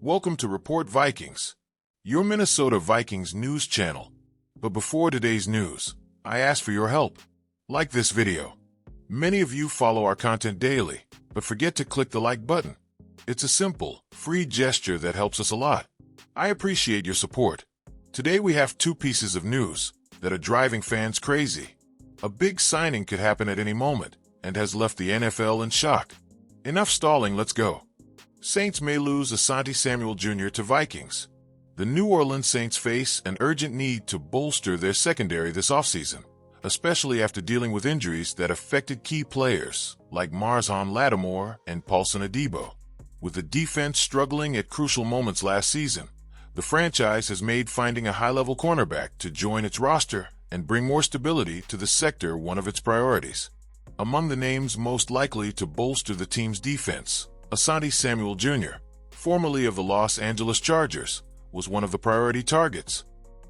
Welcome to Report Vikings, your Minnesota Vikings news channel. But before today's news, I ask for your help. Like this video. Many of you follow our content daily, but forget to click the like button. It's a simple, free gesture that helps us a lot. I appreciate your support. Today we have two pieces of news that are driving fans crazy. A big signing could happen at any moment and has left the NFL in shock. Enough stalling, let's go. Saints may lose Asante Samuel Jr. to Vikings. The New Orleans Saints face an urgent need to bolster their secondary this offseason, especially after dealing with injuries that affected key players like Marzon Lattimore and Paulson Adebo. With the defense struggling at crucial moments last season, the franchise has made finding a high-level cornerback to join its roster and bring more stability to the sector one of its priorities. Among the names most likely to bolster the team's defense, Asante Samuel Jr., formerly of the Los Angeles Chargers, was one of the priority targets.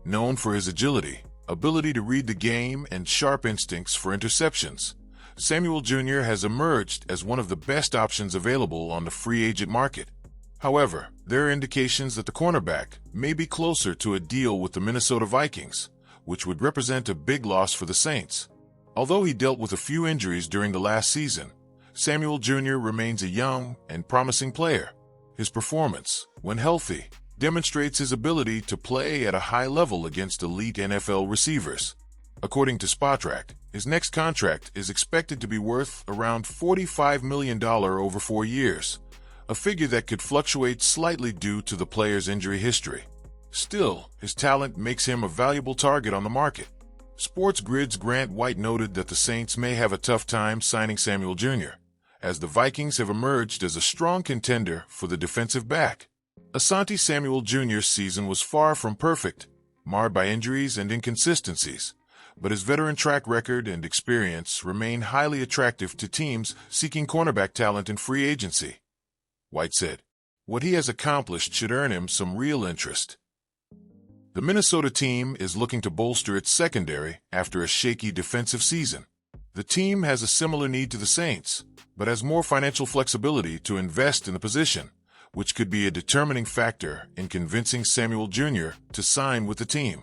Known for his agility, ability to read the game, and sharp instincts for interceptions, Samuel Jr. has emerged as one of the best options available on the free agent market. However, there are indications that the cornerback may be closer to a deal with the Minnesota Vikings, which would represent a big loss for the Saints. Although he dealt with a few injuries during the last season, Samuel Jr. remains a young and promising player. His performance, when healthy, demonstrates his ability to play at a high level against elite NFL receivers. According to Spotrac, his next contract is expected to be worth around $45 million over 4 years, a figure that could fluctuate slightly due to the player's injury history. Still, his talent makes him a valuable target on the market. Sports Grid's Grant White noted that the Saints may have a tough time signing Samuel Jr., as the Vikings have emerged as a strong contender for the defensive back. Asante Samuel Jr.'s season was far from perfect, marred by injuries and inconsistencies, but his veteran track record and experience remain highly attractive to teams seeking cornerback talent in free agency. White said, "What he has accomplished should earn him some real interest." The Minnesota team is looking to bolster its secondary after a shaky defensive season. The team has a similar need to the Saints, but has more financial flexibility to invest in the position, which could be a determining factor in convincing Samuel Jr. to sign with the team.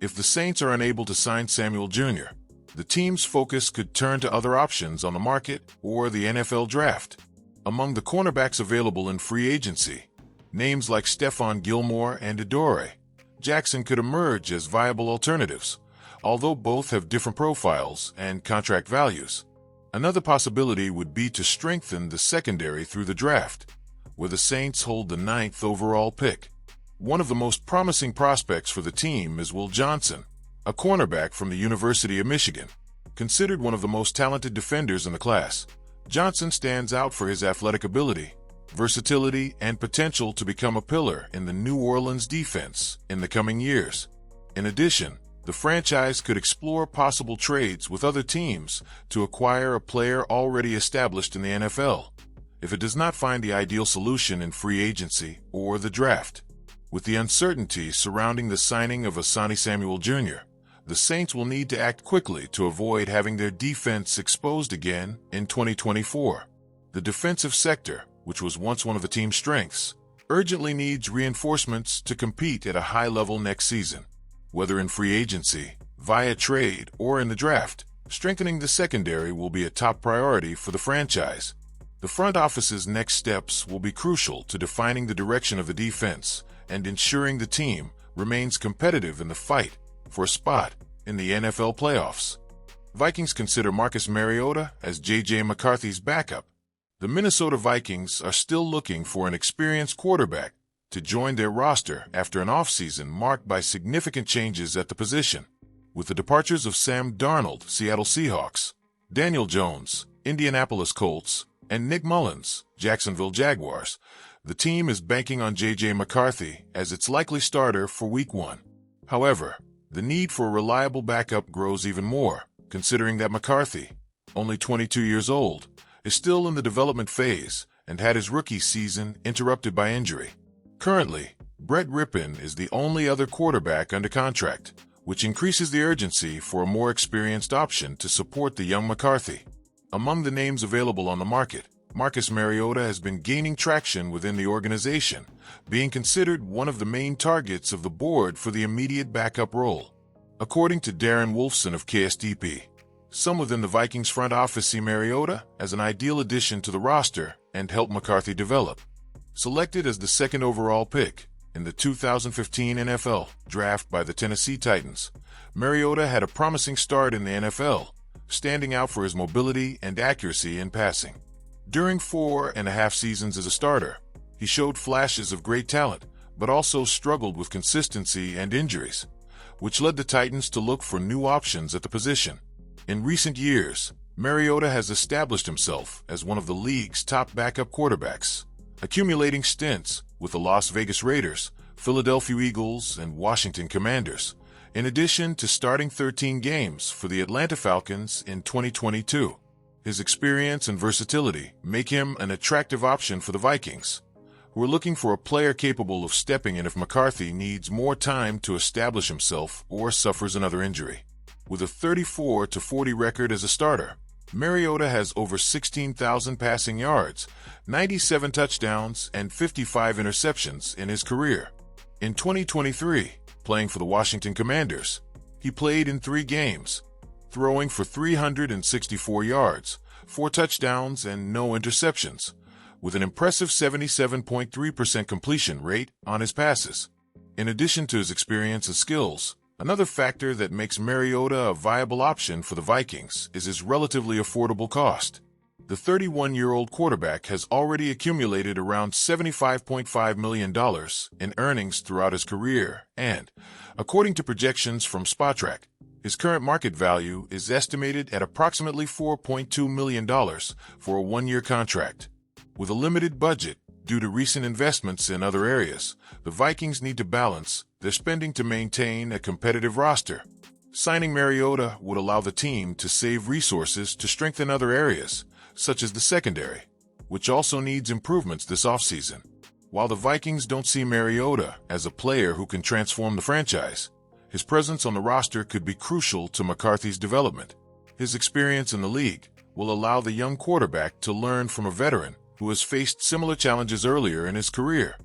If the Saints are unable to sign Samuel Jr., the team's focus could turn to other options on the market or the NFL draft. Among the cornerbacks available in free agency, names like Stephon Gilmore and Adoree Jackson could emerge as viable alternatives, although both have different profiles and contract values. Another possibility would be to strengthen the secondary through the draft, where the Saints hold the 9th overall pick. One of the most promising prospects for the team is Will Johnson, a cornerback from the University of Michigan. Considered one of the most talented defenders in the class, Johnson stands out for his athletic ability, versatility, and potential to become a pillar in the New Orleans defense in the coming years. In addition, the franchise could explore possible trades with other teams to acquire a player already established in the NFL, if it does not find the ideal solution in free agency or the draft. With the uncertainty surrounding the signing of Asante Samuel Jr., the Saints will need to act quickly to avoid having their defense exposed again in 2024. The defensive sector, which was once one of the team's strengths, urgently needs reinforcements to compete at a high level next season. Whether in free agency, via trade, or in the draft, strengthening the secondary will be a top priority for the franchise. The front office's next steps will be crucial to defining the direction of the defense and ensuring the team remains competitive in the fight for a spot in the NFL playoffs. Vikings consider Marcus Mariota as J.J. McCarthy's backup. The Minnesota Vikings are still looking for an experienced quarterback to join their roster after an offseason marked by significant changes at the position. With the departures of Sam Darnold, Seattle Seahawks, Daniel Jones, Indianapolis Colts, and Nick Mullins, Jacksonville Jaguars, the team is banking on J.J. McCarthy as its likely starter for Week 1. However, the need for a reliable backup grows even more, considering that McCarthy, only 22 years old, is still in the development phase and had his rookie season interrupted by injury. Currently, Brett Rypien is the only other quarterback under contract, which increases the urgency for a more experienced option to support the young McCarthy. Among the names available on the market, Marcus Mariota has been gaining traction within the organization, being considered one of the main targets of the board for the immediate backup role. According to Darren Wolfson of KSTP, some within the Vikings front office see Mariota as an ideal addition to the roster and help McCarthy develop. Selected as the second overall pick in the 2015 NFL draft by the Tennessee Titans, Mariota had a promising start in the NFL, standing out for his mobility and accuracy in passing. During 4.5 seasons as a starter, he showed flashes of great talent, but also struggled with consistency and injuries, which led the Titans to look for new options at the position. In recent years, Mariota has established himself as one of the league's top backup quarterbacks, accumulating stints with the Las Vegas Raiders, Philadelphia Eagles, and Washington Commanders, in addition to starting 13 games for the Atlanta Falcons in 2022. His experience and versatility make him an attractive option for the Vikings, who are looking for a player capable of stepping in if McCarthy needs more time to establish himself or suffers another injury. With a 34-40 record as a starter, Mariota has over 16,000 passing yards, 97 touchdowns, and 55 interceptions in his career. In 2023, playing for the Washington Commanders, he played in 3 games, throwing for 364 yards, 4 touchdowns, and no interceptions, with an impressive 77.3% completion rate on his passes. In addition to his experience and skills, another factor that makes Mariota a viable option for the Vikings is his relatively affordable cost. The 31-year-old quarterback has already accumulated around $75.5 million in earnings throughout his career, and, according to projections from Spotrac, his current market value is estimated at approximately $4.2 million for a 1-year contract. With a limited budget due to recent investments in other areas, the Vikings need to balance their spending to maintain a competitive roster. Signing Mariota would allow the team to save resources to strengthen other areas, such as the secondary, which also needs improvements this offseason. While the Vikings don't see Mariota as a player who can transform the franchise, his presence on the roster could be crucial to McCarthy's development. His experience in the league will allow the young quarterback to learn from a veteran who has faced similar challenges earlier in his career.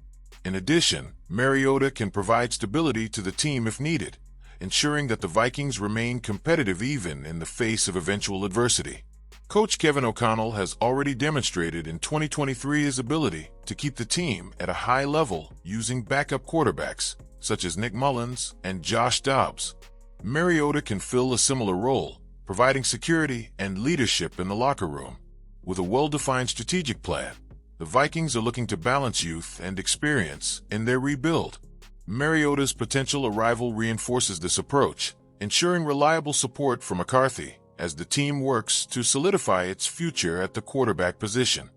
In addition, Mariota can provide stability to the team if needed, ensuring that the Vikings remain competitive even in the face of eventual adversity. Coach Kevin O'Connell has already demonstrated in 2023 his ability to keep the team at a high level using backup quarterbacks such as Nick Mullins and Josh Dobbs. Mariota can fill a similar role, providing security and leadership in the locker room. With a well-defined strategic plan, the Vikings are looking to balance youth and experience in their rebuild. Mariota's potential arrival reinforces this approach, ensuring reliable support for McCarthy as the team works to solidify its future at the quarterback position.